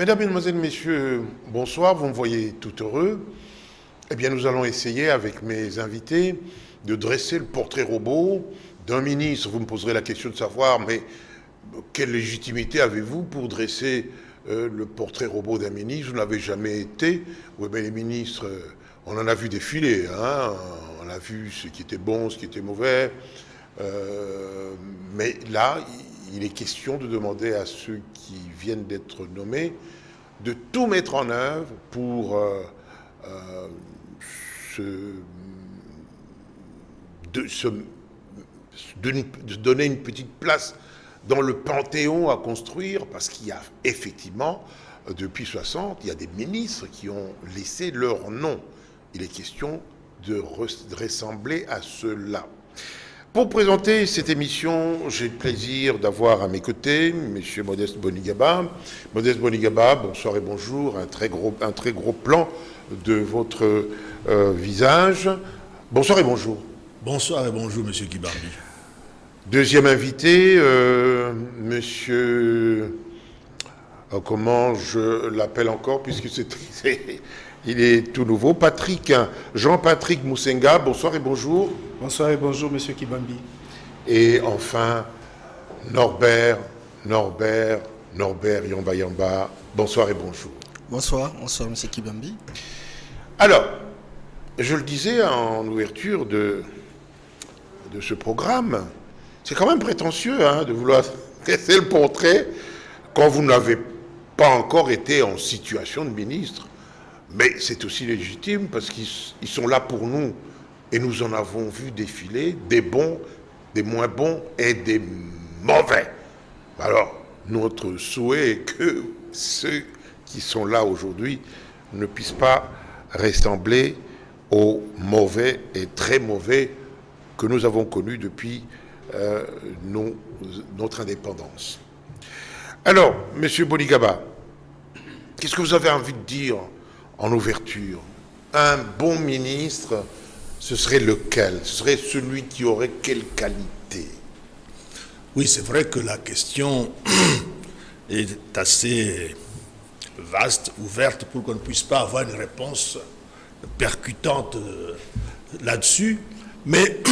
Mesdames, Mesdemoiselles, Messieurs, bonsoir, vous me voyez tout heureux. Eh bien, nous allons essayer avec mes invités de dresser le portrait robot d'un ministre. Vous me poserez la question de savoir, mais quelle légitimité avez-vous pour dresser le portrait robot d'un ministre? Vous n'avez jamais été. Oui, mais les ministres, on en a vu défiler, hein. On a vu ce qui était bon, ce qui était mauvais. Mais là, il est question de demander à ceux qui viennent d'être nommés de tout mettre en œuvre pour de donner une petite place dans le panthéon à construire, parce qu'il y a effectivement, depuis 60, il y a des ministres qui ont laissé leur nom. Il est question de ressembler à ceux-là. Pour présenter cette émission, j'ai le plaisir d'avoir à mes côtés M. Modeste Bonigaba. Modeste Bonigaba, bonsoir et bonjour. Un très gros plan de votre visage. Bonsoir et bonjour. Bonsoir et bonjour, M. Kibambi. Deuxième invité, monsieur... comment je l'appelle encore, puisque il est tout nouveau. Jean-Patrick Moussenga, bonsoir et bonjour. Bonsoir et bonjour, monsieur Kibambi. Et enfin, Norbert Yamba Yamba, bonsoir et bonjour. Bonsoir, monsieur Kibambi. Alors, je le disais en ouverture de ce programme, c'est quand même prétentieux hein, de vouloir dresser le portrait quand vous n'avez pas encore été en situation de ministre. Mais c'est aussi légitime parce qu'ils sont là pour nous et nous en avons vu défiler des bons, des moins bons et des mauvais. Alors, notre souhait est que ceux qui sont là aujourd'hui ne puissent pas ressembler aux mauvais et très mauvais que nous avons connus depuis notre indépendance. Alors, Monsieur Bonigaba, qu'est-ce que vous avez envie de dire en ouverture? Un bon ministre, ce serait lequel? Ce serait celui qui aurait quelle qualité? Oui, c'est vrai que la question est assez vaste, ouverte, pour qu'on ne puisse pas avoir une réponse percutante là-dessus. Mais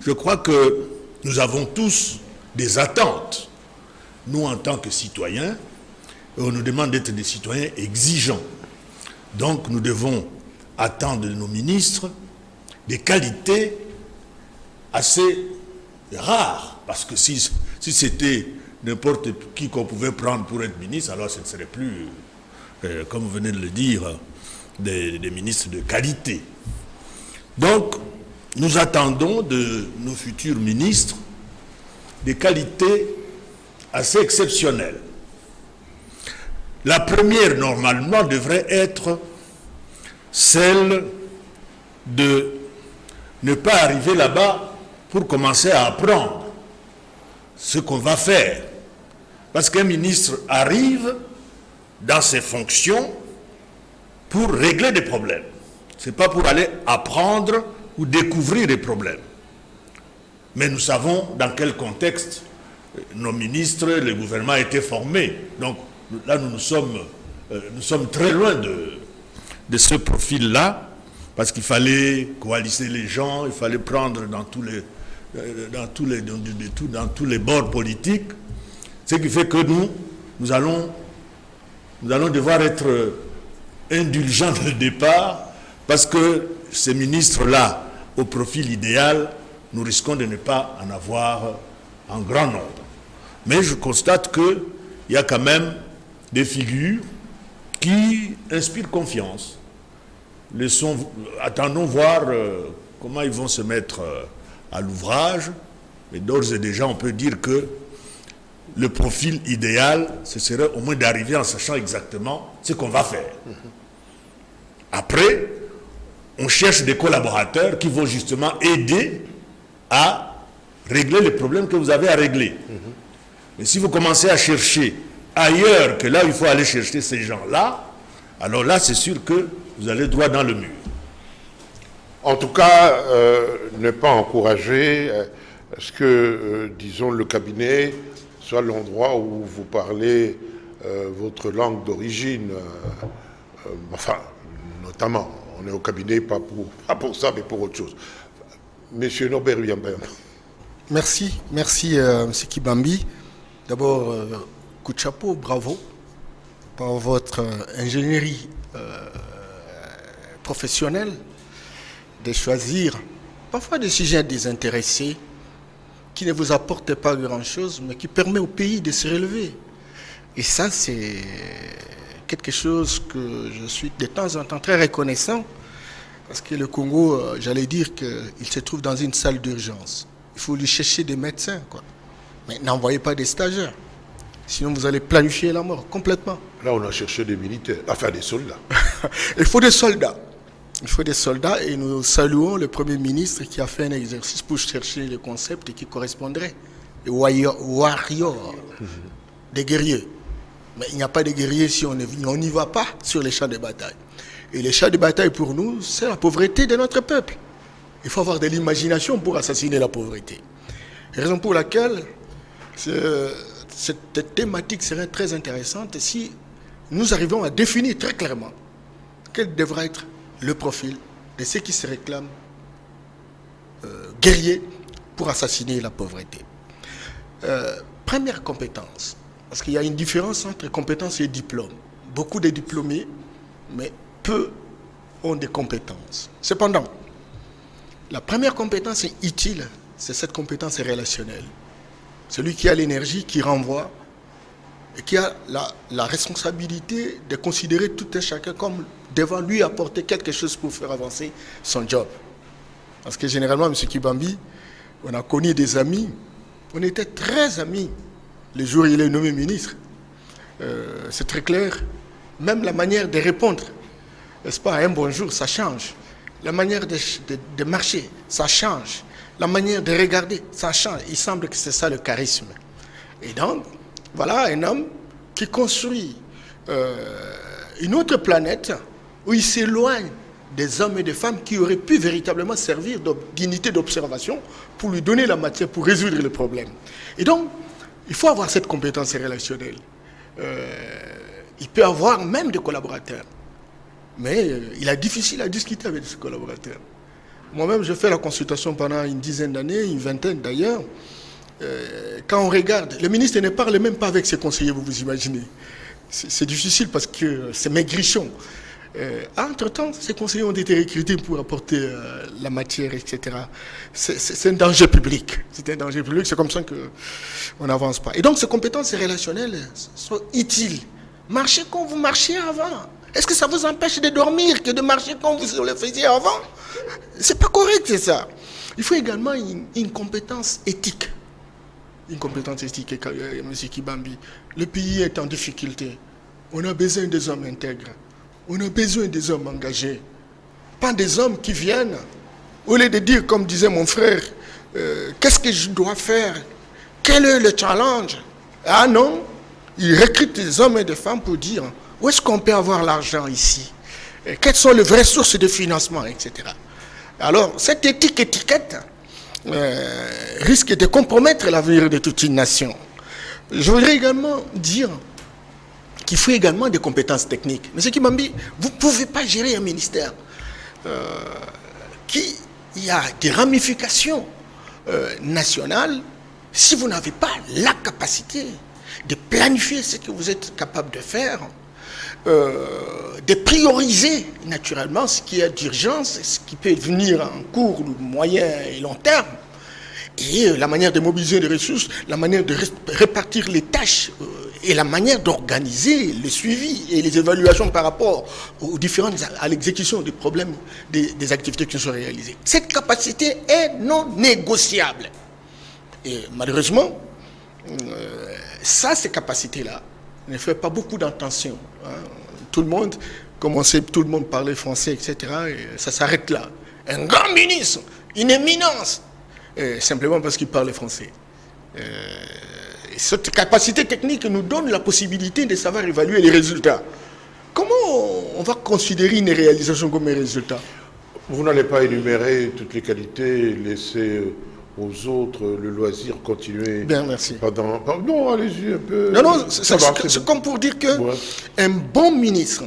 je crois que nous avons tous des attentes. Nous, en tant que citoyens, on nous demande d'être des citoyens exigeants. Donc, nous devons attendre de nos ministres des qualités assez rares. Parce que si c'était n'importe qui qu'on pouvait prendre pour être ministre, alors ce ne serait plus, comme vous venez de le dire, des ministres de qualité. Donc, nous attendons de nos futurs ministres des qualités assez exceptionnelles. La première, normalement, devrait être celle de ne pas arriver là-bas pour commencer à apprendre ce qu'on va faire. Parce qu'un ministre arrive dans ses fonctions pour régler des problèmes. Ce n'est pas pour aller apprendre ou découvrir des problèmes. Mais nous savons dans quel contexte nos ministres, le gouvernement a été formé. Donc là, nous sommes très loin de ce profil-là, parce qu'il fallait coaliser les gens, il fallait prendre dans tous les bords politiques, ce qui fait que nous allons devoir être indulgents dès le départ, parce que ces ministres-là, au profil idéal, nous risquons de ne pas en avoir en grand nombre. Mais je constate qu'il y a quand même des figures qui inspirent confiance. Attendons voir comment ils vont se mettre à l'ouvrage, mais d'ores et déjà on peut dire que le profil idéal, ce serait au moins d'arriver en sachant exactement ce qu'on va faire. Après, on cherche des collaborateurs qui vont justement aider à régler les problèmes que vous avez à régler. Mais si vous commencez à chercher ailleurs que là où il faut aller chercher ces gens-là, alors là, c'est sûr que vous allez droit dans le mur. En tout cas, ne pas encourager ce que, disons, le cabinet soit l'endroit où vous parlez votre langue d'origine, enfin, notamment, on est au cabinet, pas pour ça, mais pour autre chose. Monsieur Norbert Uyambem. Merci, M. Kibambi. D'abord, coup de chapeau, bravo pour votre ingénierie professionnelle de choisir parfois des sujets désintéressés qui ne vous apportent pas grand-chose, mais qui permet au pays de se relever. Et ça, c'est quelque chose que je suis de temps en temps très reconnaissant, parce que le Congo, j'allais dire qu'il se trouve dans une salle d'urgence. Il faut lui chercher des médecins, quoi. Mais n'envoyez pas des stagiaires. Sinon, vous allez planifier la mort complètement. Là, on a cherché des militaires, enfin des soldats. Il faut des soldats. Il faut des soldats et nous saluons le Premier ministre qui a fait un exercice pour chercher le concept qui correspondrait. Les warriors, des guerriers. Mais il n'y a pas de guerriers si on n'y va pas sur les champs de bataille. Et les champs de bataille pour nous, c'est la pauvreté de notre peuple. Il faut avoir de l'imagination pour assassiner la pauvreté. Raison pour laquelle cette thématique serait très intéressante si nous arrivons à définir très clairement quel devra être le profil de ceux qui se réclament guerriers pour assassiner la pauvreté. Première compétence, parce qu'il y a une différence entre compétences et diplôme. Beaucoup de diplômés, mais peu ont des compétences. Cependant, la première compétence est utile, c'est cette compétence relationnelle. Celui qui a l'énergie, qui renvoie, et qui a la responsabilité de considérer tout un chacun comme devant lui apporter quelque chose pour faire avancer son job. Parce que généralement, M. Kibambi, on a connu des amis, on était très amis le jour où il est nommé ministre. C'est très clair. Même la manière de répondre, n'est-ce pas, un bonjour, ça change. La manière de marcher, ça change. La manière de regarder, ça change. Il semble que c'est ça le charisme. Et donc, voilà un homme qui construit une autre planète où il s'éloigne des hommes et des femmes qui auraient pu véritablement servir d'unité d'observation pour lui donner la matière pour résoudre le problème. Et donc, il faut avoir cette compétence relationnelle. Il peut avoir même des collaborateurs. Mais il est difficile à discuter avec ses collaborateurs. Moi-même, je fais la consultation pendant une dizaine d'années, une vingtaine d'ailleurs. Quand on regarde, le ministre ne parle même pas avec ses conseillers, vous vous imaginez. C'est difficile parce que c'est maigrichon. Entre-temps, ces conseillers ont été recrutés pour apporter la matière, etc. C'est un danger public. C'est un danger public, c'est comme ça qu'on n'avance pas. Et donc, ces compétences relationnelles sont utiles. Marchez comme vous marchiez avant. Est-ce que ça vous empêche de dormir que de marcher comme vous le faisiez avant? C'est pas correct, c'est ça. Il faut également une compétence éthique. Une compétence éthique, M. Kibambi. Le pays est en difficulté. On a besoin des hommes intègres. On a besoin des hommes engagés. Pas des hommes qui viennent, au lieu de dire, comme disait mon frère, qu'est-ce que je dois faire? Quel est le challenge? Ah non, ils recrutent des hommes et des femmes pour dire où est-ce qu'on peut avoir l'argent ici? Quelles sont les vraies sources de financement, etc. Alors, cette étiquette risque de compromettre l'avenir de toute une nation. Je voudrais également dire qu'il faut également des compétences techniques. M. Kibambi, vous ne pouvez pas gérer un ministère qui y a des ramifications nationales si vous n'avez pas la capacité de planifier ce que vous êtes capable de faire, de prioriser naturellement ce qui est d'urgence, ce qui peut venir en court, moyen et long terme, et la manière de mobiliser les ressources, la manière de répartir les tâches et la manière d'organiser le suivi et les évaluations par rapport aux différentes, à l'exécution des problèmes, des activités qui sont réalisées. Cette capacité est non négociable. Et malheureusement, ces capacités-là ne font pas beaucoup d'intention. Tout le monde, comme on sait, tout le monde parlait français, etc. Et ça s'arrête là. Un grand ministre, une éminence, simplement parce qu'il parle français. Cette capacité technique nous donne la possibilité de savoir évaluer les résultats. Comment on va considérer une réalisation comme un résultat? Vous n'allez pas énumérer toutes les qualités laissées aux autres le loisir continuer. Bien, merci. Pendant... Non, allez-y un peu. Non, non, Ça va, c'est comme pour dire que Ouais. un bon ministre,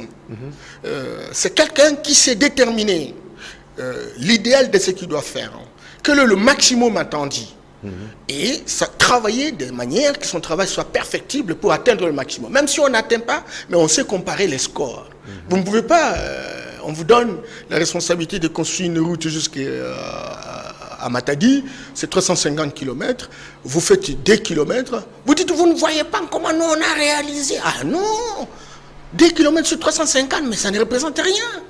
c'est quelqu'un qui sait déterminer l'idéal de ce qu'il doit faire. Quel est le maximum attendu. Et ça, travailler de manière que son travail soit perfectible pour atteindre le maximum. Même si on n'atteint pas, mais on sait comparer les scores. Vous ne pouvez pas, on vous donne la responsabilité de construire une route jusqu'à Matadi, c'est 350 km, vous faites 2 km, vous dites, vous ne voyez pas comment nous on a réalisé. Ah non, 2 km sur 350, mais ça ne représente rien.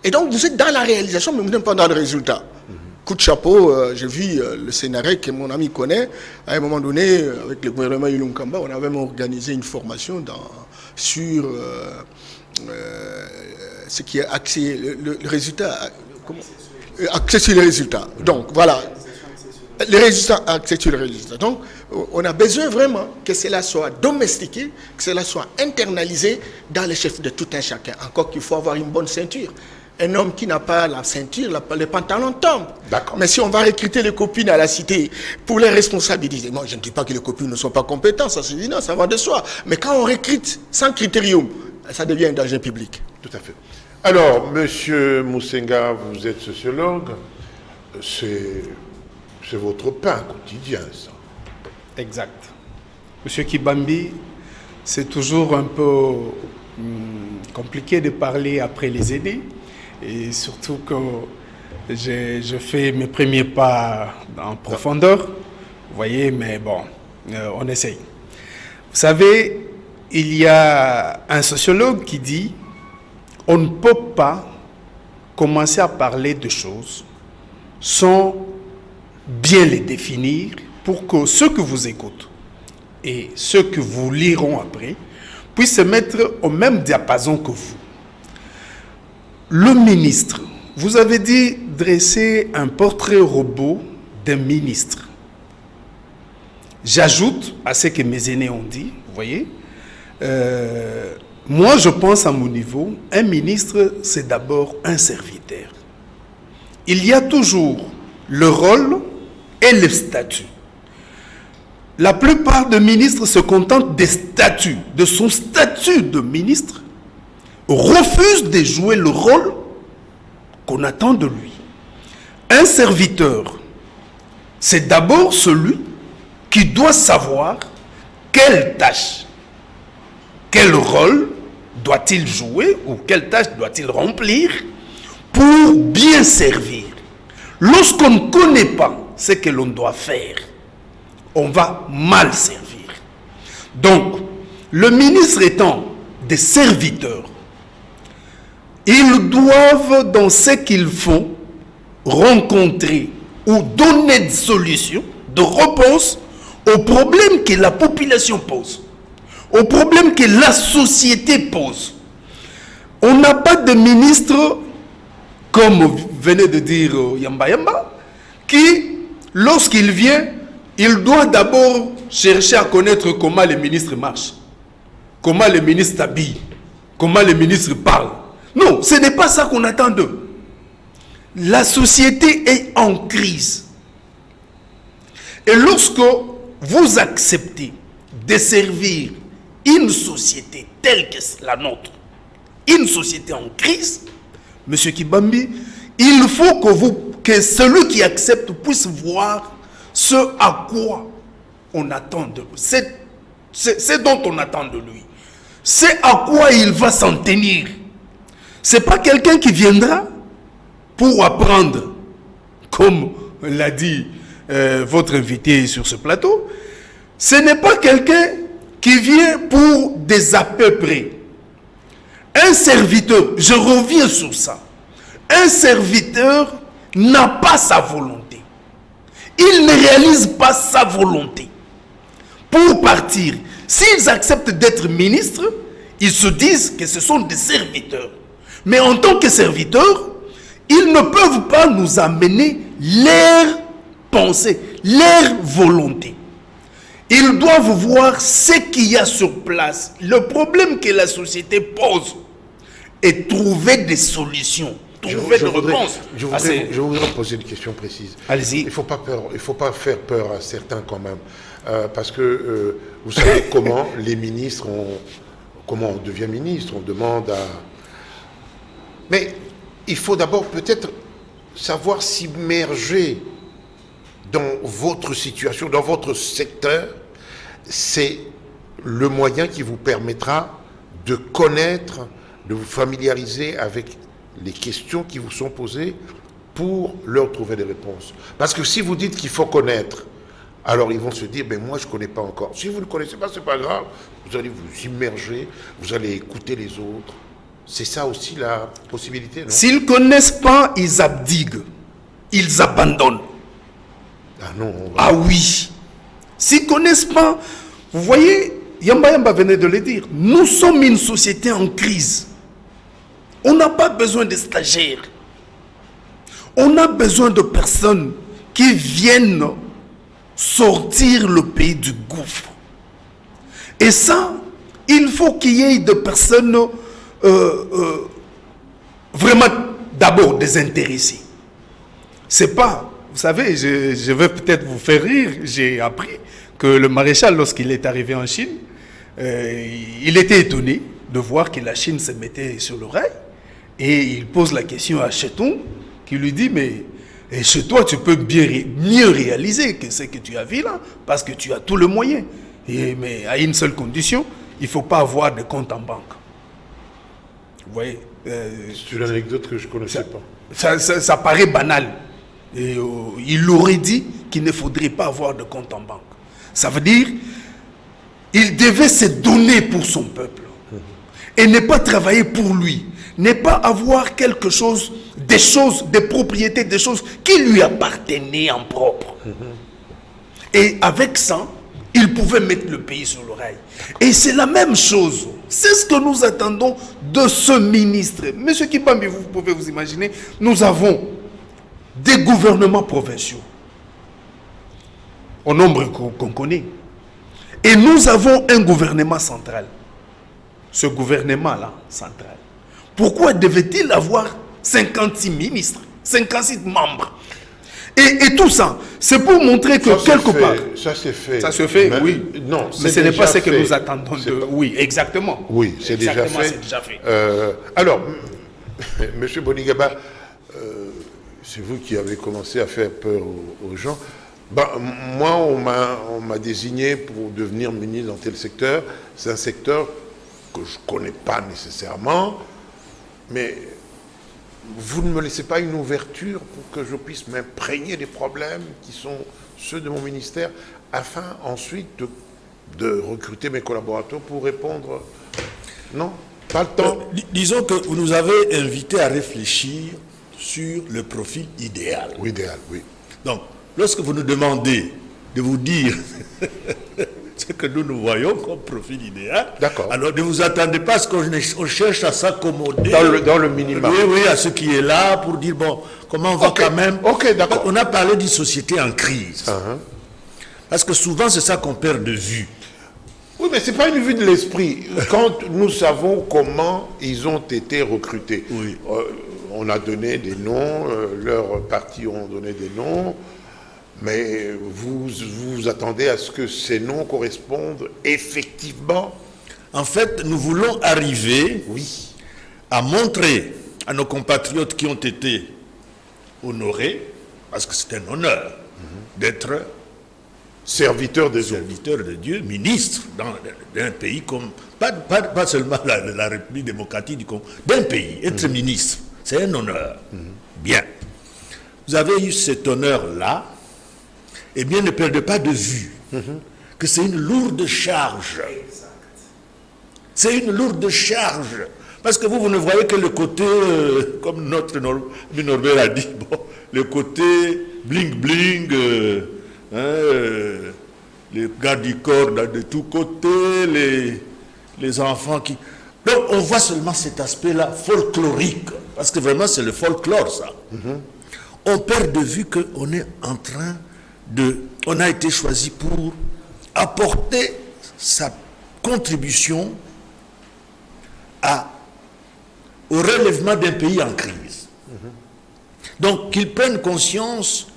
Et donc vous êtes dans la réalisation, mais vous n'êtes pas dans le résultat. Coup de chapeau, j'ai vu le scénario que mon ami connaît. À un moment donné, avec le gouvernement Ilunkamba, on a même organisé une formation sur ce qui est axé, le résultat. Axé sur les résultats. Donc voilà. Les résultats axés sur les résultats. Donc on a besoin vraiment que cela soit domestiqué, que cela soit internalisé dans les chefs de tout un chacun. Encore qu'il faut avoir une bonne ceinture. Un homme qui n'a pas la ceinture, les pantalons tombent. D'accord. Mais si on va recruter les copines à la cité pour les responsabiliser, moi je ne dis pas que les copines ne sont pas compétentes, ça se dit non, ça va de soi. Mais quand on recrute sans critérium, ça devient un danger public. Tout à fait. Alors, Monsieur Moussenga, vous êtes sociologue. C'est votre pain quotidien, ça. Exact. Monsieur Kibambi, c'est toujours un peu compliqué de parler après les aînés. Et surtout que je fais mes premiers pas en profondeur. Vous voyez, mais bon, on essaye. Vous savez, il y a un sociologue qui dit on ne peut pas commencer à parler de choses sans bien les définir pour que ceux que vous écoutez et ceux que vous liront après puissent se mettre au même diapason que vous. Le ministre, vous avez dit dresser un portrait robot d'un ministre. J'ajoute à ce que mes aînés ont dit, vous voyez, moi je pense à mon niveau, un ministre c'est d'abord un serviteur. Il y a toujours le rôle et le statut. La plupart des ministres se contentent des statuts, de son statut de ministre, refusent de jouer le rôle qu'on attend de lui. Un serviteur, c'est d'abord celui qui doit savoir quelle tâche, quel rôle doit-il jouer ou quelle tâche doit-il remplir pour bien servir. Lorsqu'on ne connaît pas ce que l'on doit faire, on va mal servir. Donc, le ministre étant des serviteurs, ils doivent, dans ce qu'ils font, rencontrer ou donner des solutions, de réponses aux problèmes que la population pose, aux problèmes que la société pose. On n'a pas de ministre, comme venait de dire Yamba Yamba, qui, lorsqu'il vient, il doit d'abord chercher à connaître comment les ministres marchent, comment les ministres s'habillent, comment les ministres parlent. Non, ce n'est pas ça qu'on attend d'eux. La société est en crise. Et lorsque vous acceptez de servir une société telle que la nôtre, une société en crise, Monsieur Kibambi, il faut que celui qui accepte puisse voir ce à quoi on attend de lui. C'est dont on attend de lui. C'est à quoi il va s'en tenir. Ce n'est pas quelqu'un qui viendra pour apprendre, comme l'a dit votre invité sur ce plateau. Ce n'est pas quelqu'un qui vient pour des à peu près. Un serviteur, je reviens sur ça, un serviteur n'a pas sa volonté. Il ne réalise pas sa volonté. Pour partir, s'ils acceptent d'être ministres, ils se disent que ce sont des serviteurs. Mais en tant que serviteurs, ils ne peuvent pas nous amener leur pensée, leur volonté. Ils doivent voir ce qu'il y a sur place, le problème que la société pose, et trouver des solutions trouver de réponse. Je voudrais poser une question précise. Allez-y. Il faut pas faire peur à certains quand même. Parce que vous savez comment les ministres comment on devient ministre, on demande à... Mais il faut d'abord peut-être savoir s'immerger dans votre situation, dans votre secteur. C'est le moyen qui vous permettra de connaître, de vous familiariser avec les questions qui vous sont posées pour leur trouver des réponses. Parce que si vous dites qu'il faut connaître, alors ils vont se dire, mais moi je ne connais pas encore. Si vous ne connaissez pas, ce n'est pas grave. Vous allez vous immerger, vous allez écouter les autres. C'est ça aussi la possibilité, non? S'ils ne connaissent pas, ils abdiguent. Ils abandonnent. Ah non. Ah oui. S'ils ne connaissent pas, vous voyez, Yamba venait de le dire, nous sommes une société en crise. On n'a pas besoin de stagiaires. On a besoin de personnes qui viennent sortir le pays du gouffre. Et ça, il faut qu'il y ait des personnes vraiment d'abord désintéressées. C'est pas, vous savez, je vais peut-être vous faire rire, j'ai appris que le maréchal, lorsqu'il est arrivé en Chine, il était étonné de voir que la Chine se mettait sur le rail. Et il pose la question à Chetung, qui lui dit, mais chez toi, tu peux mieux réaliser que ce que tu as vu là, parce que tu as tous les moyens. Mais à une seule condition, il ne faut pas avoir de compte en banque. Vous voyez c'est une anecdote que je ne connaissais pas. Ça paraît banal. Et, il aurait dit qu'il ne faudrait pas avoir de compte en banque. Ça veut dire il devait se donner pour son peuple. Et ne pas travailler pour lui. Ne pas avoir quelque chose, des propriétés, des choses qui lui appartenaient en propre. Et avec ça, il pouvait mettre le pays sur le rail. Et c'est la même chose. C'est ce que nous attendons de ce ministre. Monsieur Kibambi, vous pouvez vous imaginer, nous avons des gouvernements provinciaux, au nombre qu'on connaît. Et nous avons un gouvernement central. Ce gouvernement-là, central, pourquoi devait-il avoir 56 ministres, 56 membres? Et tout ça, c'est pour montrer que ça quelque part... Ça s'est fait. Ça se fait, mais, oui. Non, mais ce n'est pas ce que fait. nous attendons de... Pas... Oui, exactement. Oui, c'est déjà fait. C'est déjà fait. Alors, Monsieur Bonigaba, c'est vous qui avez commencé à faire peur aux gens. Ben, moi, on m'a désigné pour devenir ministre dans tel secteur. C'est un secteur que je ne connais pas nécessairement, mais vous ne me laissez pas une ouverture pour que je puisse m'imprégner des problèmes qui sont ceux de mon ministère, afin ensuite de recruter mes collaborateurs pour répondre. Non, pas le temps. Disons que vous nous avez invités à réfléchir sur le profil idéal. Oui, idéal, oui. Donc, lorsque vous nous demandez de vous dire ce que nous voyons comme profil idéal, d'accord. Alors ne vous attendez pas à ce qu'on cherche à s'accommoder dans le minimum. Oui, à ce qui est là pour dire, bon, comment on va quand même... Ok, d'accord. On a parlé d'une société en crise. Parce que souvent, c'est ça qu'on perd de vue. Oui, mais ce n'est pas une vue de l'esprit. Quand nous savons comment ils ont été recrutés, oui. On a donné des noms, leurs partis ont donné des noms, mais vous attendez à ce que ces noms correspondent effectivement. En fait, nous voulons arriver à montrer à nos compatriotes qui ont été honorés, parce que c'est un honneur d'être serviteur de Dieu, ministre d'un pays comme, pas seulement la République démocratique du Congo, d'un pays, être ministre, c'est un honneur. Bien. Vous avez eu cet honneur-là, eh bien ne perdez pas de vue que c'est une lourde charge. C'est une lourde charge. Parce que vous ne voyez que le côté, comme notre Norbert a dit, bon, le côté bling-bling, les gardes du corps de tous côtés, les enfants qui... Donc on voit seulement cet aspect-là folklorique, parce que vraiment c'est le folklore ça. On perd de vue qu'on est en train on a été choisi pour apporter sa contribution au relèvement d'un pays en crise. Donc qu'ils prennent conscience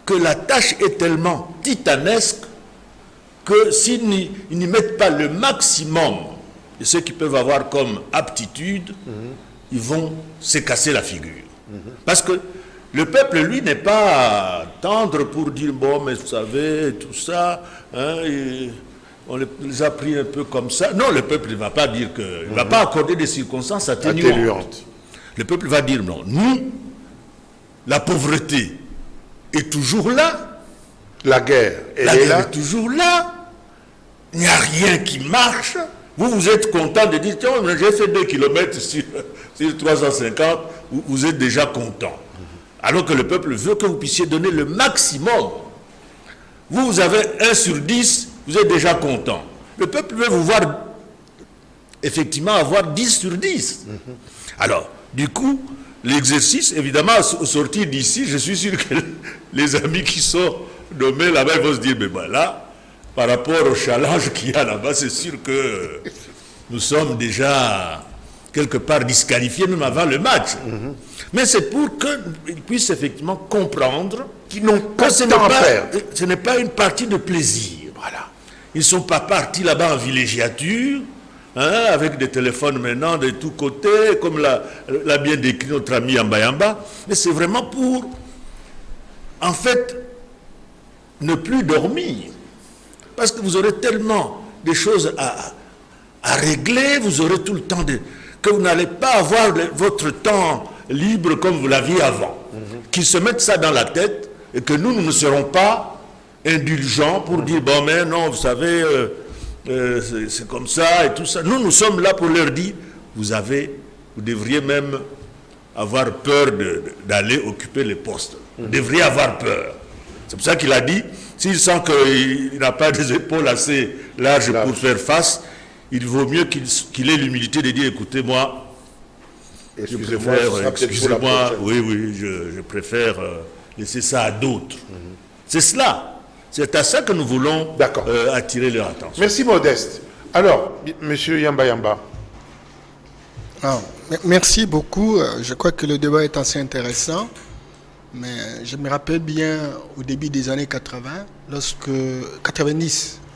que la tâche est tellement titanesque que s'ils n'y mettent pas le maximum de ce qu'ils peuvent avoir comme aptitude, ils vont se casser la figure. Parce que le peuple, lui, n'est pas tendre pour dire, bon, mais vous savez, tout ça, hein, on les a pris un peu comme ça. Non, le peuple ne va pas dire que... Il ne va pas accorder des circonstances atténuantes. Le peuple va dire, non, nous, la pauvreté est toujours là. La guerre, La guerre est toujours là. Il n'y a rien qui marche. Vous êtes content de dire, tiens, j'ai fait 2 kilomètres sur 350, vous êtes déjà content. Alors que le peuple veut que vous puissiez donner le maximum. Vous avez 1 sur 10, vous êtes déjà content. Le peuple veut vous voir effectivement avoir 10 sur 10. Alors, du coup, l'exercice, évidemment, au sortir d'ici, je suis sûr que les amis qui sont nommés là-bas vont se dire, mais ben là, par rapport au challenge qu'il y a là-bas, c'est sûr que nous sommes déjà quelque part disqualifiés même avant le match. Mais c'est pour qu'ils puissent effectivement comprendre Qui n'ont pas que de temps à perdre. ce n'est pas une partie de plaisir. Voilà. Ils ne sont pas partis là-bas en villégiature, hein, avec des téléphones maintenant de tous côtés, comme l'a bien décrit notre ami Yamba. Mais c'est vraiment pour, en fait, ne plus dormir. Parce que vous aurez tellement de choses à régler, vous aurez tout le temps que vous n'allez pas avoir votre temps libre comme vous l'aviez avant. Qu'ils se mettent ça dans la tête et que nous ne serons pas indulgents pour dire, bon, mais non, vous savez, c'est comme ça et tout ça. Nous sommes là pour leur dire, vous devriez même avoir peur d'aller occuper les postes. Vous devriez avoir peur. C'est pour ça qu'il a dit, s'il sent qu'il n'a pas des épaules assez larges pour faire face, il vaut mieux qu'il ait l'humilité de dire, écoutez, moi, excusez-moi, oui, je préfère laisser ça à d'autres. C'est cela. C'est à ça que nous voulons attirer leur attention. Merci Modeste. Alors, monsieur Yamba. Merci beaucoup. Je crois que le débat est assez intéressant. Mais je me rappelle bien au début des années 90,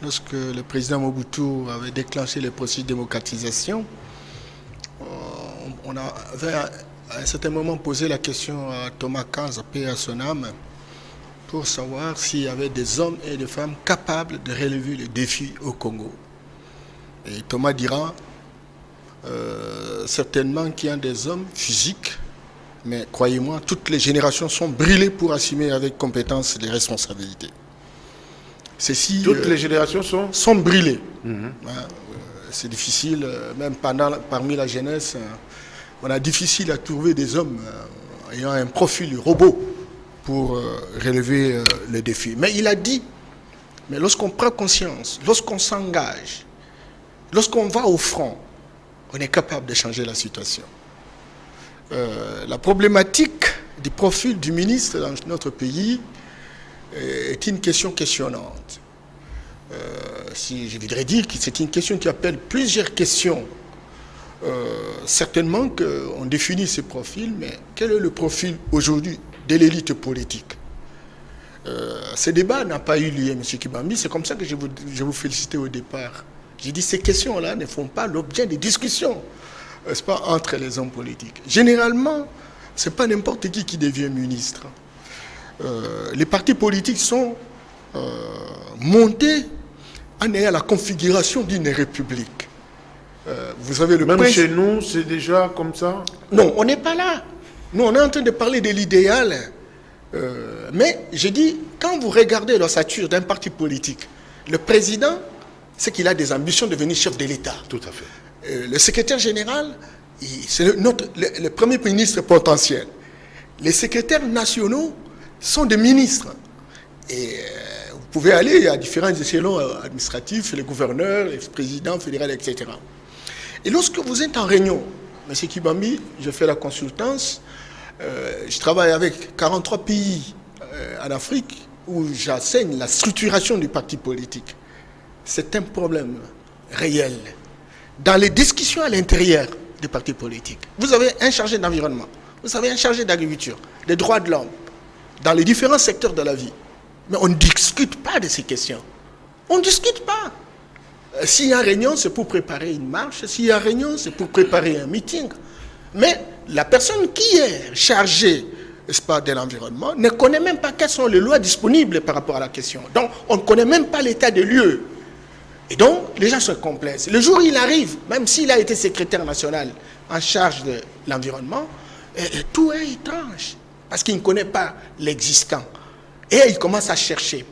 lorsque le président Mobutu avait déclenché le processus de démocratisation, on avait à un certain moment posé la question à Thomas Kanza, paix à son âme, pour savoir s'il y avait des hommes et des femmes capables de relever le défi au Congo. Et Thomas dira certainement qu'il y a des hommes physiques, mais croyez-moi, toutes les générations sont brûlées pour assumer avec compétence les responsabilités. Toutes les générations sont brûlées. C'est difficile, même parmi la jeunesse, on a difficile à trouver des hommes ayant un profil robot pour relever le défi. Mais il a dit, mais lorsqu'on prend conscience, lorsqu'on s'engage, lorsqu'on va au front, on est capable de changer la situation. La problématique du profil du ministre dans notre pays est une question questionnante. Si je voudrais dire que c'est une question qui appelle plusieurs questions. Certainement qu'on définit ce profil, mais quel est le profil aujourd'hui de l'élite politique? Ce débat n'a pas eu lieu, M. Kibambi. C'est comme ça que je vous félicitais au départ. J'ai dit ces questions-là ne font pas l'objet de discussions. C'est pas entre les hommes politiques. Généralement, ce n'est pas n'importe qui devient ministre. Les partis politiques sont montés en ayant la configuration d'une république. Vous avez Même chez nous, c'est déjà comme ça? Non, on n'est pas là. Nous, on est en train de parler de l'idéal. Mais je dis, quand vous regardez l'ossature d'un parti politique, le président, c'est qu'il a des ambitions de devenir chef de l'État. Tout à fait. Le secrétaire général, c'est le premier ministre potentiel. Les secrétaires nationaux sont des ministres. Et vous pouvez aller à différents échelons administratifs, les gouverneurs, les présidents fédéraux, etc. Et lorsque vous êtes en réunion, M. Kibambi, je fais la consultance, je travaille avec 43 pays en Afrique où j'enseigne la structuration du parti politique. C'est un problème réel. Dans les discussions à l'intérieur des partis politiques, vous avez un chargé d'environnement, Vous savez, un chargé d'agriculture, des droits de l'homme, dans les différents secteurs de la vie. Mais on ne discute pas de ces questions. On ne discute pas. S'il y a une réunion, c'est pour préparer une marche. S'il y a une réunion, c'est pour préparer un meeting. Mais la personne qui est chargée, n'est-ce pas, de l'environnement ne connaît même pas quelles sont les lois disponibles par rapport à la question. Donc, on ne connaît même pas l'état des lieux. Et donc, les gens se complaisent. Le jour où il arrive, même s'il a été secrétaire national en charge de l'environnement, tout est étrange. Parce qu'il ne connaît pas l'existant. Et il commence à chercher.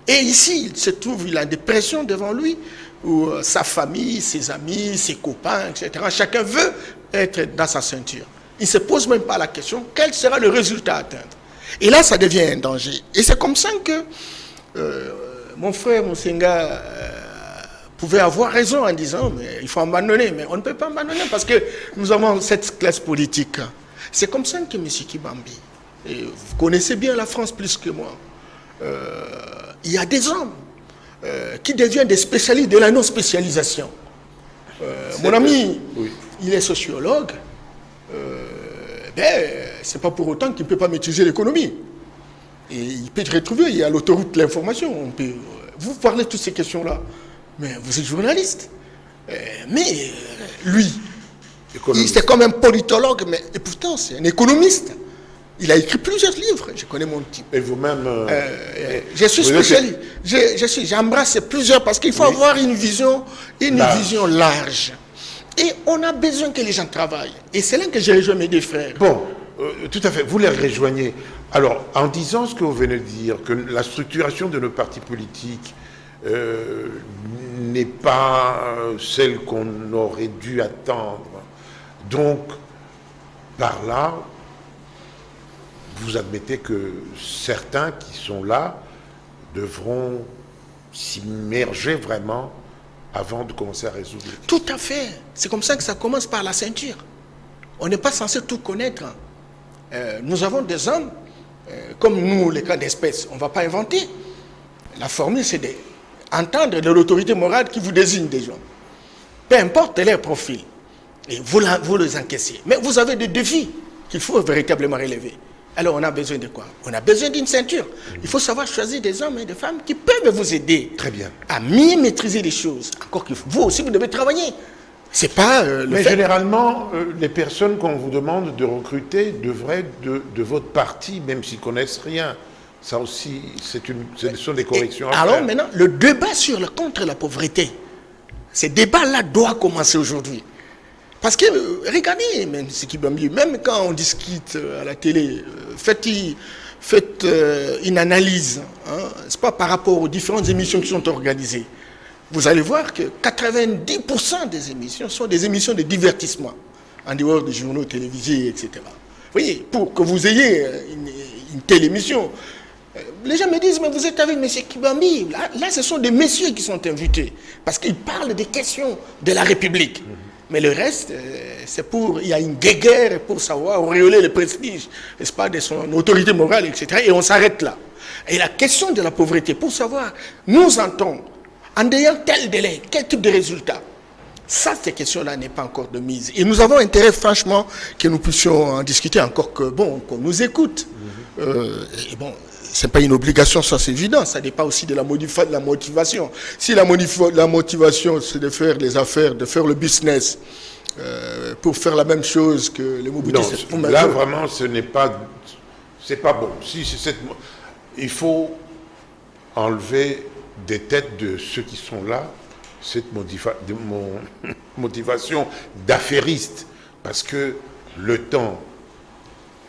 Et ici, il se trouve, il a des pressions devant lui, où sa famille, ses amis, ses copains, etc., chacun veut être dans sa ceinture. Il ne se pose même pas la question, quel sera le résultat à atteindre. Et là, ça devient un danger. Et c'est comme ça que mon frère Moussenga pouvait avoir raison en disant, mais il faut abandonner. Mais on ne peut pas abandonner parce que nous avons cette classe politique. C'est comme ça que M. Kibambi, et vous connaissez bien la France plus que moi, il y a des hommes qui deviennent des spécialistes de la non-spécialisation. Mon ami, oui, il est sociologue. C'est pas pour autant qu'il ne peut pas maîtriser l'économie. Et il peut te retrouver, il y a l'autoroute de l'information. Vous parlez de toutes ces questions-là, mais vous êtes journaliste. Mais lui, c'est comme un politologue, mais et pourtant c'est un économiste. Il a écrit plusieurs livres, je connais mon type. Et vous-même je suis spécialiste. J'embrasse plusieurs parce qu'il faut avoir une vision large. Et on a besoin que les gens travaillent. Et c'est là que j'ai rejoint mes deux frères. Bon, tout à fait, vous les rejoignez. Alors, en disant ce que vous venez de dire, que la structuration de nos partis politiques n'est pas celle qu'on aurait dû attendre. Donc, par là, vous admettez que certains qui sont là devront s'immerger vraiment avant de commencer à résoudre. Tout à fait. C'est comme ça que ça commence par la ceinture. On n'est pas censé tout connaître. Nous avons des hommes, comme nous, les cas d'espèce, on ne va pas inventer. La formule, c'est d'entendre de l'autorité morale qui vous désigne des gens. Peu importe leur profil. Et vous les encaissez. Mais vous avez des défis qu'il faut véritablement relever. Alors on a besoin de quoi? On a besoin d'une ceinture. Il faut savoir choisir des hommes et des femmes qui peuvent vous aider. Très bien. À mieux maîtriser les choses. Encore que vous aussi, vous devez travailler. C'est pas Mais généralement, les personnes qu'on vous demande de recruter devraient être de votre parti, même s'ils ne connaissent rien. Ça aussi, ce sont des corrections à faire. Alors maintenant, le débat contre la pauvreté, ce débat-là doit commencer aujourd'hui. Parce que, regardez, même quand on discute à la télé, faites une analyse, hein, c'est pas par rapport aux différentes émissions qui sont organisées. Vous allez voir que 90% des émissions sont des émissions de divertissement, en dehors des journaux télévisés, etc. Vous voyez, pour que vous ayez une telle émission, les gens me disent, mais vous êtes avec M. Kibambi. Là, ce sont des messieurs qui sont invités, parce qu'ils parlent des questions de la République. Mais le reste, il y a une guéguerre pour savoir auréoler le prestige, n'est-ce pas, de son autorité morale, etc. Et on s'arrête là. Et la question de la pauvreté, pour savoir, nous entendons, en ayant tel délai, quel type de résultat, ça, cette question-là n'est pas encore de mise. Et nous avons intérêt, franchement, que nous puissions en discuter encore qu'on nous écoute. Et bon, ce n'est pas une obligation, ça c'est évident, ça dépend aussi de la motivation. Si la motivation c'est de faire les affaires, de faire le business, pour faire la même chose que les Mobutu... Non, là vraiment c'est pas bon. Il faut enlever des têtes de ceux qui sont là, cette motivation d'affairiste, parce que le temps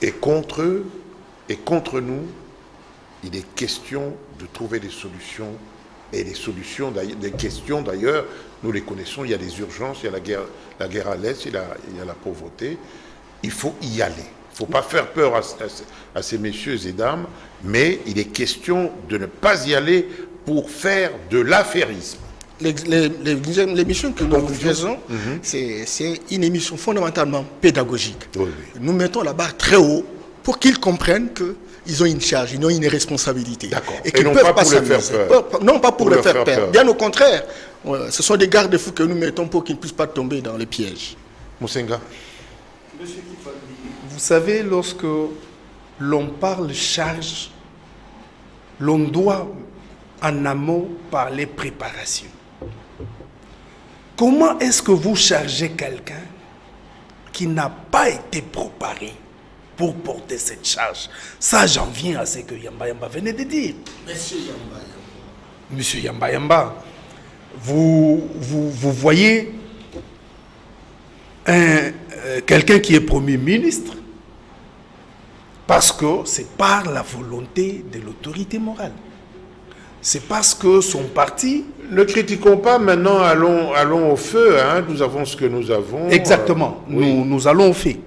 est contre eux et contre nous. Il est question de trouver des solutions, et les solutions, des questions d'ailleurs, nous les connaissons, il y a des urgences, il y a la guerre à l'Est, il y a la pauvreté, il faut y aller. Il ne faut pas faire peur à ces messieurs et dames, mais il est question de ne pas y aller pour faire de l'affairisme. L'émission que nous faisons, c'est une émission fondamentalement pédagogique. Oui. Nous mettons la barre très haut pour qu'ils comprennent qu'ils ont une charge, ils ont une responsabilité. D'accord. Et qu'ils non peuvent pas pour s'amuser. les faire peur. Non, pas pour leur faire peur. Bien au contraire, ce sont des garde-fous que nous mettons pour qu'ils ne puissent pas tomber dans les pièges. Moussenga. Monsieur Kifali, Vous savez, lorsque l'on parle charge, l'on doit en amont parler préparation. Comment est-ce que vous chargez quelqu'un qui n'a pas été préparé pour porter cette charge? Ça, j'en viens à ce que Yamba Yamba venait de dire. Monsieur Yamba Yamba, vous voyez quelqu'un qui est Premier ministre parce que c'est par la volonté de l'autorité morale. C'est parce que son parti... Ne critiquons pas, maintenant allons au feu, hein. Nous avons ce que nous avons. Exactement, oui. nous allons au fait.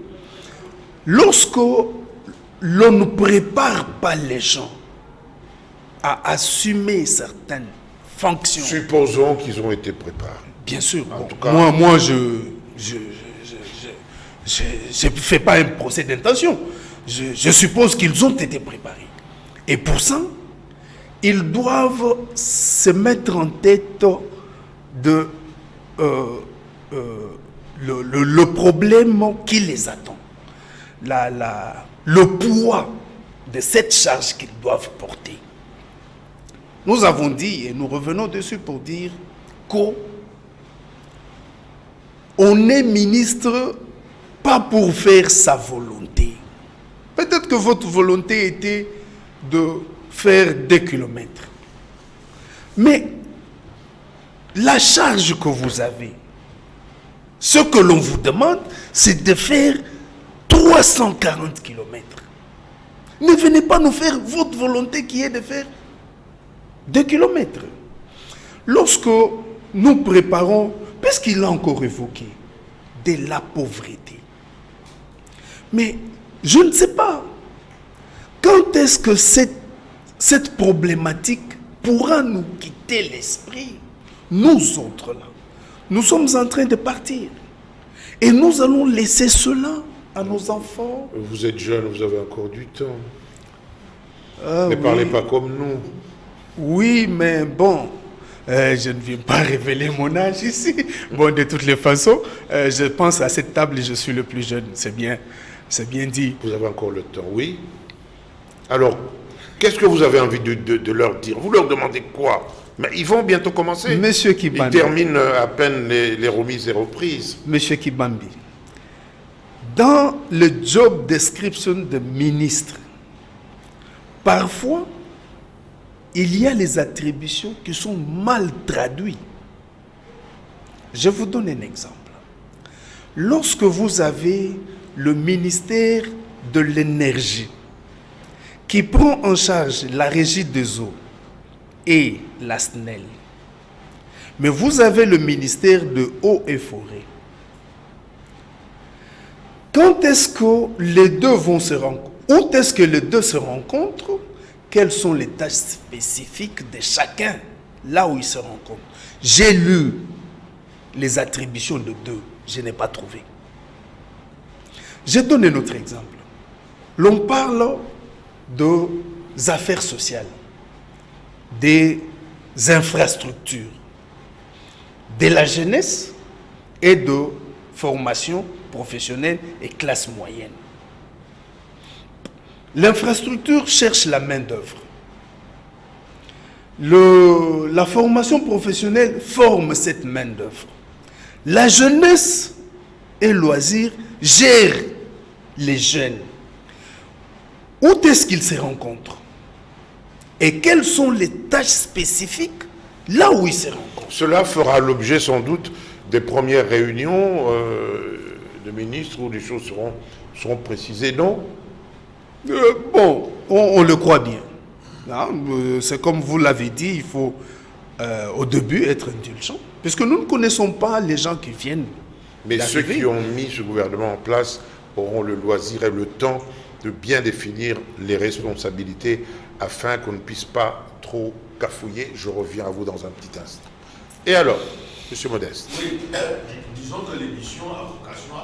Lorsque l'on ne prépare pas les gens à assumer certaines fonctions... Supposons qu'ils ont été préparés. Bien sûr, En bon, tout cas, moi je ne fais pas un procès d'intention. Je suppose qu'ils ont été préparés. Et pour ça, ils doivent se mettre en tête de le problème qui les attend. Le poids de cette charge qu'ils doivent porter. Nous avons dit, et nous revenons dessus pour dire qu'on est ministre pas pour faire sa volonté. Peut-être que votre volonté était de faire 2 kilomètres. Mais la charge que vous avez, ce que l'on vous demande, c'est de faire 340 kilomètres. Ne venez pas nous faire votre volonté qui est de faire 2 kilomètres. Lorsque nous préparons, puisqu'il a encore évoqué, de la pauvreté. Mais je ne sais pas, quand est-ce que cette problématique pourra nous quitter l'esprit, nous autres là. Nous sommes en train de partir. Et nous allons laisser cela à nos enfants. Vous êtes jeune, vous avez encore du temps. Ne parlez pas comme nous. Oui, mais bon, je ne viens pas révéler mon âge ici. Bon, de toutes les façons, je pense à cette table, je suis le plus jeune. C'est bien dit. Vous avez encore le temps, oui. Alors, qu'est-ce que vous avez envie de leur dire? Vous leur demandez quoi? Mais ils vont bientôt commencer. Monsieur Kibambi. Ils terminent à peine les remises et reprises. Monsieur Kibambi, dans le job description de ministre, parfois, il y a les attributions qui sont mal traduites. Je vous donne un exemple. Lorsque vous avez le ministère de l'énergie qui prend en charge la régie des eaux et la SNEL, mais vous avez le ministère de eau et forêt. Quand est-ce que les deux vont se rencontrer? Où est-ce que les deux se rencontrent? Quelles sont les tâches spécifiques de chacun là où ils se rencontrent? J'ai lu les attributions de deux, je n'ai pas trouvé. Je donne un autre exemple. L'on parle des affaires sociales, des infrastructures, de la jeunesse et de formation professionnelle et classe moyenne. L'infrastructure cherche la main-d'œuvre. La formation professionnelle forme cette main-d'œuvre. La jeunesse et loisirs gèrent les jeunes. Où est-ce qu'ils se rencontrent? Et quelles sont les tâches spécifiques là où ils se rencontrent? Cela fera l'objet sans doute des premières réunions de ministres où les choses seront précisées, non? Bon, on le croit bien. Hein, c'est comme vous l'avez dit, il faut au début être indulgent. Parce que nous ne connaissons pas les gens qui viennent. Mais ceux qui ont mis ce gouvernement en place auront le loisir et le temps de bien définir les responsabilités afin qu'on ne puisse pas trop cafouiller. Je reviens à vous dans un petit instant. Et alors, Monsieur Modeste? Oui, disons que l'émission a vocation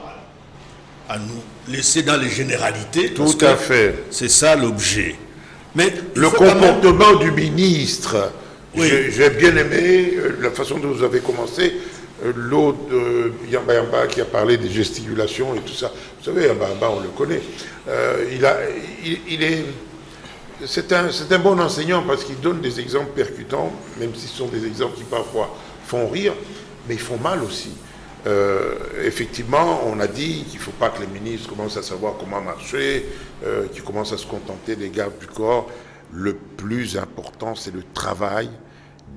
à nous laisser dans les généralités. Tout à fait. C'est ça l'objet. Mais le comportement du ministre, oui. J'ai bien aimé la façon dont vous avez commencé l'autre, Yamba Yamba, qui a parlé des gesticulations et tout ça. Vous savez, Yamba Yamba, on le connaît. C'est un bon enseignant parce qu'il donne des exemples percutants, même si ce sont des exemples qui parfois font rire, mais ils font mal aussi. Effectivement, on a dit qu'il ne faut pas que les ministres commencent à savoir comment marcher, qu'ils commencent à se contenter des gardes du corps. Le plus important, c'est le travail.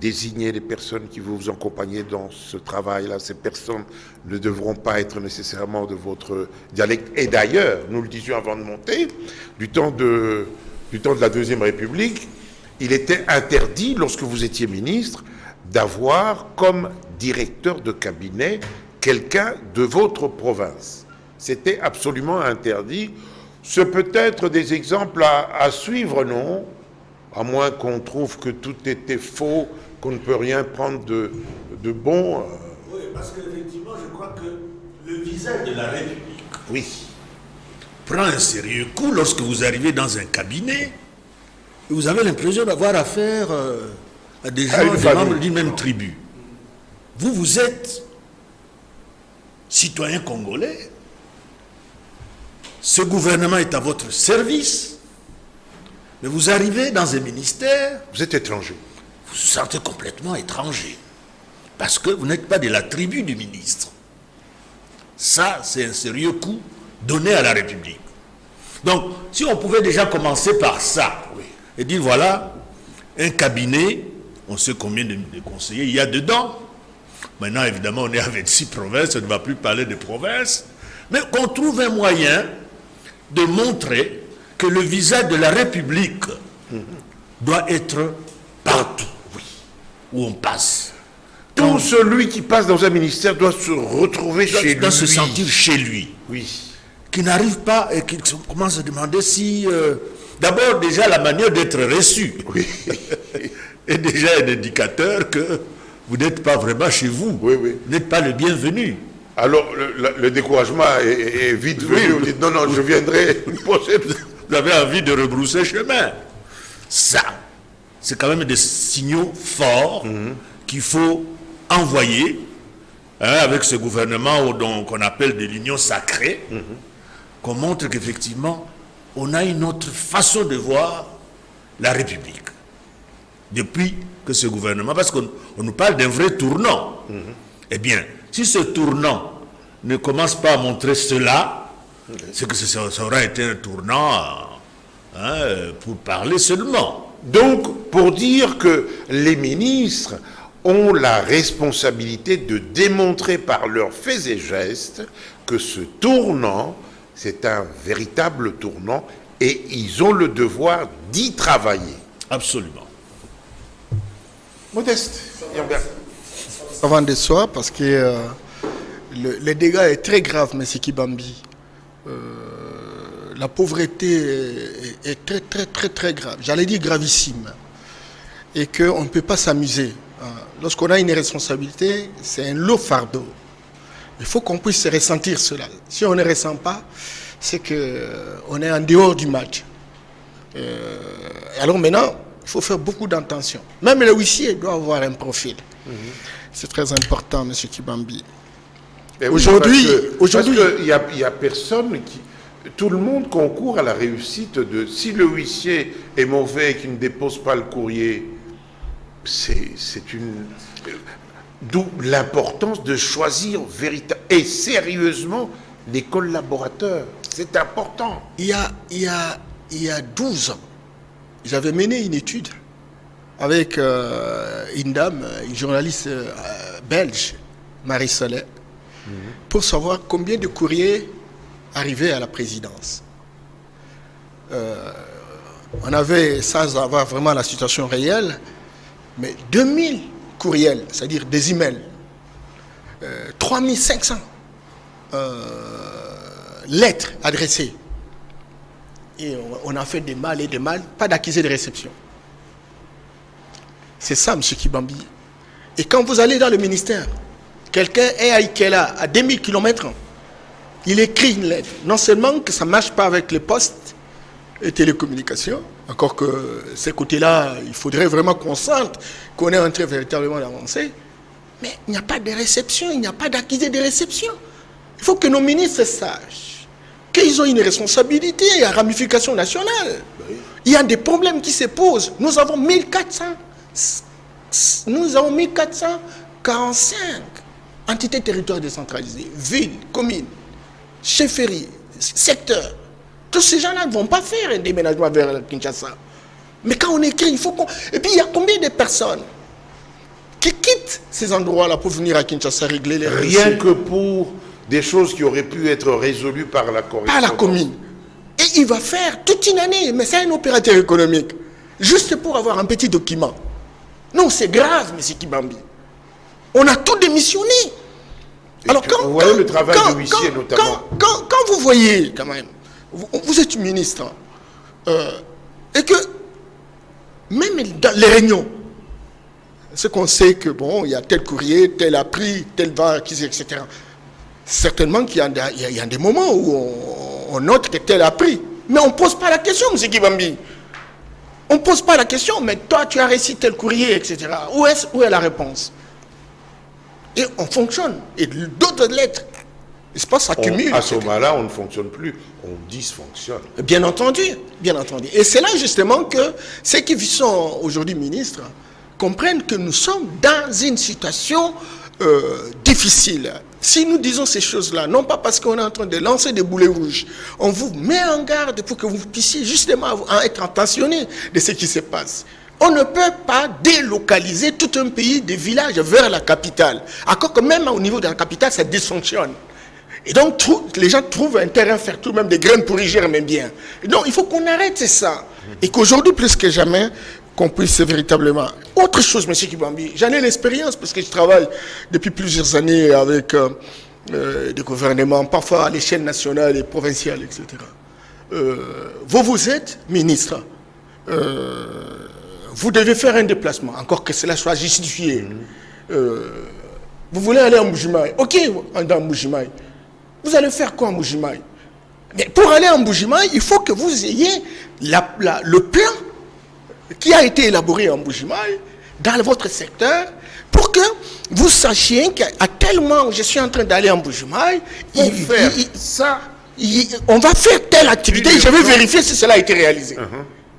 Désigner les personnes qui vont vous accompagner dans ce travail-là. Ces personnes ne devront pas être nécessairement de votre dialecte. Et d'ailleurs, nous le disions avant de monter, du temps de la Deuxième République, il était interdit, lorsque vous étiez ministre, d'avoir comme directeur de cabinet quelqu'un de votre province. C'était absolument interdit. Ce peut être des exemples à suivre, non? À moins qu'on trouve que tout était faux, qu'on ne peut rien prendre de bon. Oui, parce qu'effectivement, je crois que le visage de la République, Oui. prend un sérieux coup lorsque vous arrivez dans un cabinet et vous avez l'impression d'avoir affaire à des gens, des membres d'une même tribu. Vous êtes citoyen congolais, ce gouvernement est à votre service, mais vous arrivez dans un ministère, Vous êtes étranger. vous vous sentez complètement étranger, parce que vous n'êtes pas de la tribu du ministre. Ça, c'est un sérieux coup donné à la République. Donc, si on pouvait déjà commencer par ça, et dire, voilà, un cabinet, on sait combien de conseillers il y a dedans. Maintenant, évidemment, on est à 26 provinces, on ne va plus parler de provinces, mais qu'on trouve un moyen de montrer que le visage de la République doit être partout où on passe. Tout celui qui passe dans un ministère doit se retrouver chez lui. Doit se sentir chez lui. Oui. Qui n'arrive pas et qui commence à demander si... D'abord, déjà, la manière d'être reçu Oui. est déjà un indicateur que vous n'êtes pas vraiment chez vous. Oui, oui. Vous n'êtes pas le bienvenu. Alors, le découragement est vite venu. Vous dites, non, je viendrai une prochaine. Vous avez envie de rebrousser chemin. Ça, c'est quand même des signaux forts qu'il faut envoyer avec ce gouvernement qu'on appelle de l'union sacrée, qu'on montre qu'effectivement, on a une autre façon de voir la République. Depuis que ce gouvernement, parce qu'on nous parle d'un vrai tournant. Eh bien, si ce tournant ne commence pas à montrer cela, c'est que ça aura été un tournant pour parler seulement. Donc, pour dire que les ministres ont la responsabilité de démontrer par leurs faits et gestes que ce tournant, c'est un véritable tournant et ils ont le devoir d'y travailler. Absolument. Modeste. Ça va de soi parce que le dégât est très grave, M. Kibambi. La pauvreté est très, très, très, très grave. J'allais dire gravissime. Et qu'on ne peut pas s'amuser. Lorsqu'on a une responsabilité, c'est un lourd fardeau. Il faut qu'on puisse ressentir cela. Si on ne ressent pas, c'est qu'on est en dehors du match. Alors maintenant, il faut faire beaucoup d'attention. Même le huissier doit avoir un profil. C'est très important, M. Kibambi. Aujourd'hui, parce qu'il n'y a personne qui... Tout le monde concourt à la réussite de... Si le huissier est mauvais et qu'il ne dépose pas le courrier, c'est une... D'où l'importance de choisir véritablement et sérieusement les collaborateurs. C'est important. Il y a 12 ans, j'avais mené une étude avec une dame, une journaliste belge, Marie Solet, pour savoir combien de courriers arrivaient à la présidence. On avait, sans avoir vraiment la situation réelle, mais 2000 courriels, c'est-à-dire des emails, 3500 lettres adressées. Et on a fait des mal et des mal, pas d'accusé de réception. C'est ça, M. Kibambi. Et quand vous allez dans le ministère, quelqu'un est à Ikela, à 2000 km, il écrit une lettre. Non seulement que ça ne marche pas avec les postes et télécommunications, encore que ces côtés-là, il faudrait vraiment qu'on sente qu'on est en train véritablement d'avancer, Mais il n'y a pas de réception, il n'y a pas d'accusé de réception. Il faut que nos ministres sachent qu'ils ont une responsabilité à ramification nationale. Il y a des problèmes qui se posent. Nous avons 1445 entités territoriales décentralisées, villes, communes, chefferies, secteurs. Tous ces gens-là ne vont pas faire un déménagement vers Kinshasa. Mais quand on écrit, il faut qu'on... Et puis il y a combien de personnes qui quittent ces endroits-là pour venir à Kinshasa régler les Rien que pour des choses qui auraient pu être résolues par la correspondance. Par la commune. Et il va faire toute une année, mais c'est un opérateur économique, juste pour avoir un petit document. Non, c'est grave, M. Kibambi. On a tout démissionné. Alors, vous voyez le travail de l'huissier, notamment. Quand vous voyez, quand même, vous êtes ministre, et que même dans les réunions, c'est qu'on sait que, bon, il y a tel courrier, tel a pris, tel va acquis, etc. Certainement qu'il y a des moments où on note que tel a pris. Mais on ne pose pas la question, M. Kibambi. On ne pose pas la question, mais toi, tu as réussi tel courrier, etc. Où est la réponse? Et on fonctionne. Et d'autres lettres, l'espace s'accumule. À ce moment-là, on ne fonctionne plus, on dysfonctionne. Bien entendu, bien entendu. Et c'est là justement que ceux qui sont aujourd'hui ministres comprennent que nous sommes dans une situation difficile. Si nous disons ces choses-là, non pas parce qu'on est en train de lancer des boulets rouges, on vous met en garde pour que vous puissiez justement être attentionné de ce qui se passe. On ne peut pas délocaliser tout un pays des villages vers la capitale. Encore que même au niveau de la capitale, ça dysfonctionne. Et donc, les gens trouvent un terrain fertile, même des graines pour y germer bien. Et donc, il faut qu'on arrête ça. Et qu'aujourd'hui, plus que jamais, qu'on puisse véritablement... Autre chose, M. Kibambi, j'en ai l'expérience parce que je travaille depuis plusieurs années avec des gouvernements, parfois à l'échelle nationale et provinciale, etc. Vous êtes ministre. Vous devez faire un déplacement, encore que cela soit justifié. Vous voulez aller en Mbujimaï. Ok, dans Mbujimaï. Vous allez faire quoi en Mbujimaï? Mais pour aller en Mbujimaï, il faut que vous ayez le plan qui a été élaboré en Mbujimaï dans votre secteur pour que vous sachiez qu'à tel moment où je suis en train d'aller en Mbujimaï, on va faire telle activité et je vais vérifier si cela a été réalisé.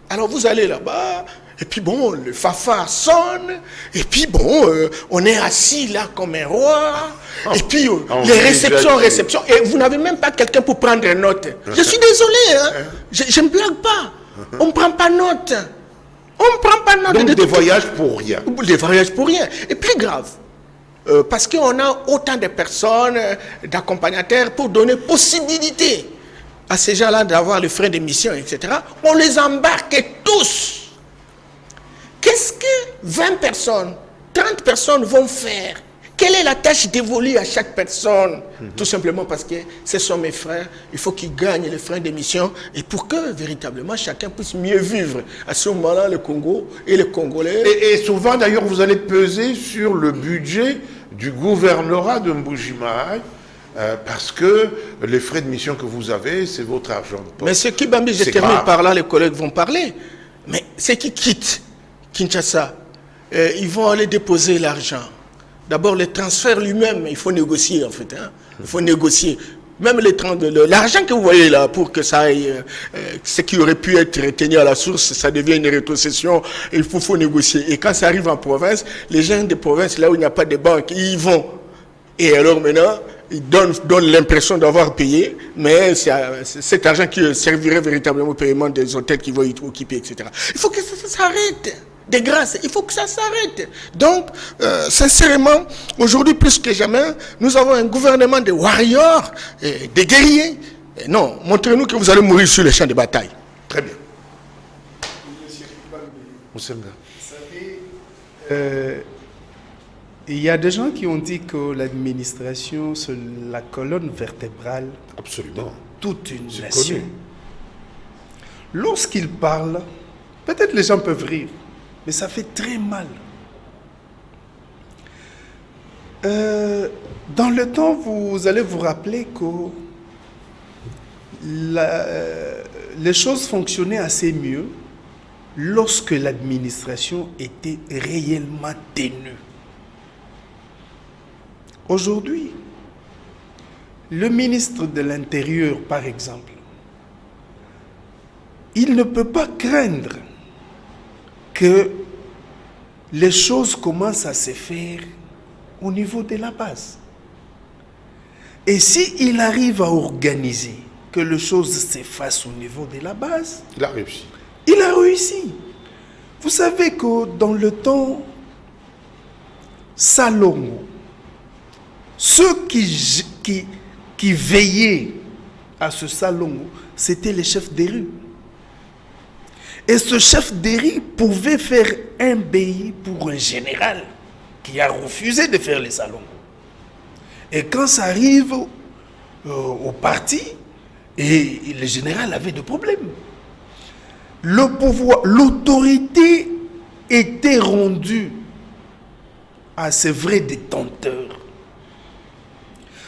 Alors vous allez là-bas, et puis bon, le fanfare sonne, et puis bon, on est assis là comme un roi, et puis les réceptions, et vous n'avez même pas quelqu'un pour prendre note. Je suis désolé, hein, je ne blague pas, on ne prend pas note. On ne prend pas note. Donc des voyages pour rien. Des voyages pour rien. Et plus grave, parce qu'on a autant de personnes, d'accompagnateurs, pour donner possibilité à ces gens-là d'avoir le frais d'émission, etc. On les embarque tous. Qu'est-ce que 20 personnes, 30 personnes vont faire? Quelle est la tâche dévolue à chaque personne? Tout simplement parce que ce sont mes frères, il faut qu'ils gagnent les frais d'émission et pour que véritablement chacun puisse mieux vivre. À ce moment-là, le Congo et les Congolais... Et souvent d'ailleurs, vous allez peser sur le budget du gouvernorat de Mbujimaï parce que les frais de mission que vous avez, c'est votre argent. Mais ce qui, Bambi, je termine par là, les collègues vont parler. Mais ceux qui quittent Kinshasa, ils vont aller déposer l'argent. D'abord, le transfert lui-même, il faut négocier en fait. Hein. Il faut négocier. Même l'argent que vous voyez là, pour que ça aille, ce qui aurait pu être retenu à la source, ça devient une rétrocession. Il faut négocier. Et quand ça arrive en province, les gens des provinces, là où il n'y a pas de banque, ils y vont. Et alors maintenant, ils donnent l'impression d'avoir payé, mais c'est cet argent qui servirait véritablement au paiement des hôtels qui vont y occuper, etc. Il faut que ça s'arrête. De grâce, il faut que ça s'arrête. Donc, sincèrement, aujourd'hui plus que jamais, nous avons un gouvernement de warriors, de guerriers. Et non, montrez-nous que vous allez mourir sur le champ de bataille. Très bien. Il y a des gens qui ont dit que l'administration, c'est la colonne vertébrale Absolument. de toute une nation. Lorsqu'ils parlent, peut-être les gens peuvent rire, mais ça fait très mal. Dans le temps, vous allez vous rappeler que les choses fonctionnaient assez mieux lorsque l'administration était réellement ténue. Aujourd'hui, le ministre de l'Intérieur, par exemple, il ne peut pas craindre que les choses commencent à se faire au niveau de la base. Et s'il arrive à organiser que les choses se fassent au niveau de la base, Il a réussi. il a réussi. Vous savez que dans le temps Salongo, ceux qui veillaient à ce Salongo, c'était les chefs des rues. Et ce chef des rues pouvait faire un bailli pour un général qui a refusé de faire les Salongo. Et quand ça arrive au parti, et le général avait des problèmes. Le pouvoir, l'autorité était rendue à ces vrais détenteurs.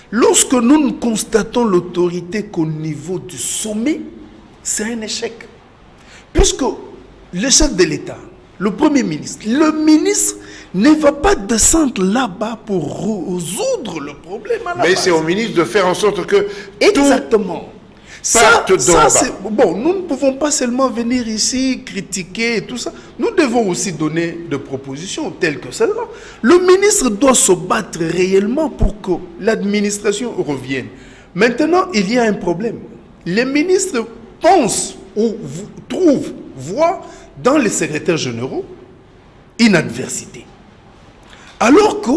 Lorsque nous ne constatons l'autorité qu'au niveau du sommet, c'est un échec. Puisque le chef de l'État, le Premier ministre, le ministre ne va pas descendre là-bas pour résoudre le problème à la Mais base. c'est au ministre de faire en sorte que Exactement. Ça, d'en c'est bon. Nous ne pouvons pas seulement venir ici critiquer et tout ça. Nous devons aussi donner des propositions telles que celle-là. Le ministre doit se battre réellement pour que l'administration revienne. Maintenant, il y a un problème. Les ministres pensent ou voient dans les secrétaires généraux une adversité. Alors que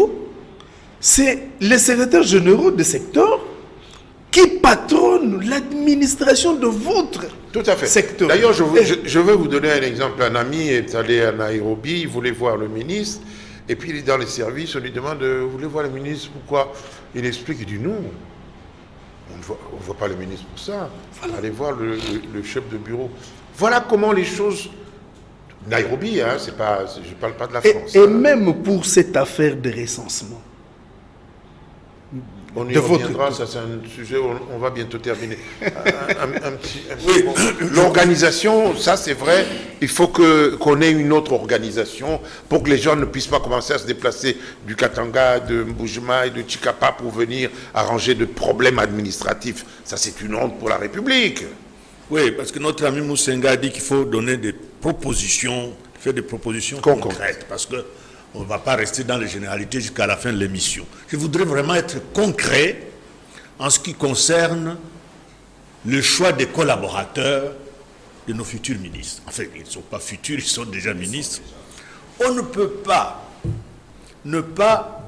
c'est les secrétaires généraux de secteur qui patronnent l'administration de votre tout à fait. secteur. D'ailleurs, je veux vous donner un exemple. Un ami est allé à Nairobi, il voulait voir le ministre, et puis il est dans les services, on lui demande, vous voulez voir le ministre, pourquoi? Il explique, il dit non. On ne voit pas le ministre pour ça. Voilà. Allez voir le chef de bureau. Voilà comment les choses... Nairobi, hein, je ne parle pas de la France. Et même pour cette affaire de recensement. On y reviendra, ça c'est un sujet, on va bientôt terminer. Oui. L'organisation, ça c'est vrai, il faut qu'on ait une autre organisation pour que les gens ne puissent pas commencer à se déplacer du Katanga, de Mboujima et de Chikapa pour venir arranger de problèmes administratifs. Ça c'est une honte pour la République. Oui, parce que notre ami Moussenga a dit qu'il faut donner des propositions, faire des propositions concrètes, parce que on ne va pas rester dans les généralités jusqu'à la fin de l'émission. Je voudrais vraiment être concret en ce qui concerne le choix des collaborateurs de nos futurs ministres. En fait, ils ne sont pas futurs, ils sont déjà ministres. On ne peut pas ne pas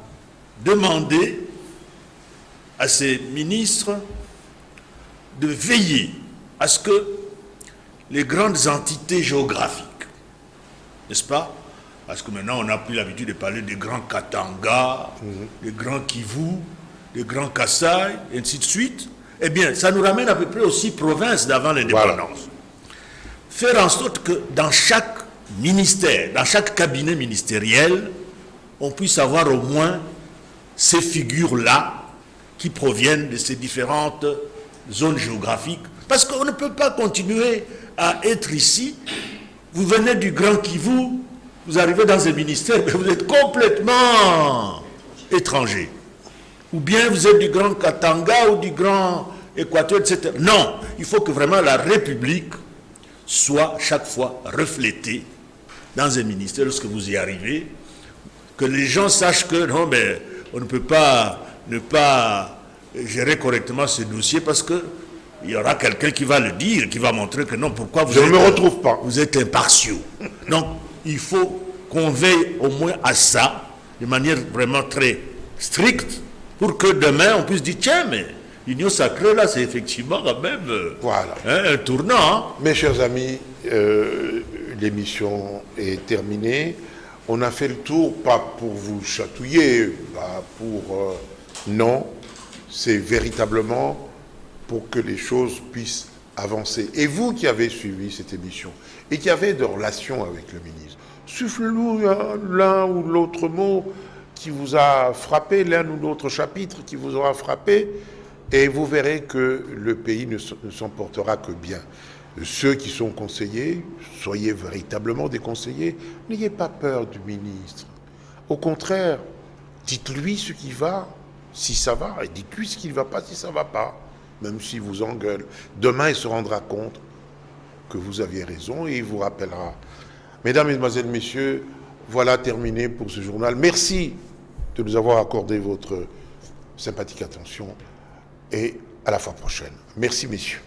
demander à ces ministres de veiller à ce que les grandes entités géographiques, n'est-ce pas? Parce que maintenant, on n'a plus l'habitude de parler des grands Katanga, des grands Kivu, des grands Kassai, et ainsi de suite. Eh bien, ça nous ramène à peu près aussi province d'avant l'indépendance. Voilà. Faire en sorte que dans chaque ministère, dans chaque cabinet ministériel, on puisse avoir au moins ces figures-là qui proviennent de ces différentes zones géographiques. Parce qu'on ne peut pas continuer à être ici. Vous venez du Grand Kivu, vous arrivez dans un ministère, mais vous êtes complètement étranger. Ou bien vous êtes du Grand Katanga ou du Grand Équateur, etc. Non, il faut que vraiment la République soit chaque fois reflétée dans un ministère lorsque vous y arrivez, que les gens sachent que non, mais on ne peut pas ne pas gérer correctement ce dossier parce que il y aura quelqu'un qui va le dire, qui va montrer que non, pourquoi vous ne me retrouve pas. Vous êtes impartiaux. Donc, il faut qu'on veille au moins à ça, de manière vraiment très stricte, pour que demain, on puisse dire, tiens, mais l'Union sacrée, là, c'est effectivement quand même voilà. Un tournant. Hein. Mes chers amis, l'émission est terminée. On a fait le tour, pas pour vous chatouiller, pas pour... non, c'est véritablement pour que les choses puissent avancer. Et vous qui avez suivi cette émission et qui avez de relations avec le ministre, soufflez-nous l'un ou l'autre mot qui vous a frappé, l'un ou l'autre chapitre qui vous aura frappé, et vous verrez que le pays ne s'en portera que bien. Ceux qui sont conseillers, soyez véritablement des conseillers, n'ayez pas peur du ministre. Au contraire, dites-lui ce qui va, si ça va, et dites-lui ce qui ne va pas si ça ne va pas, même s'il vous engueule. Demain, il se rendra compte que vous aviez raison et il vous rappellera. Mesdames, Mesdemoiselles, Messieurs, voilà terminé pour ce journal. Merci de nous avoir accordé votre sympathique attention et à la fois prochaine. Merci, messieurs.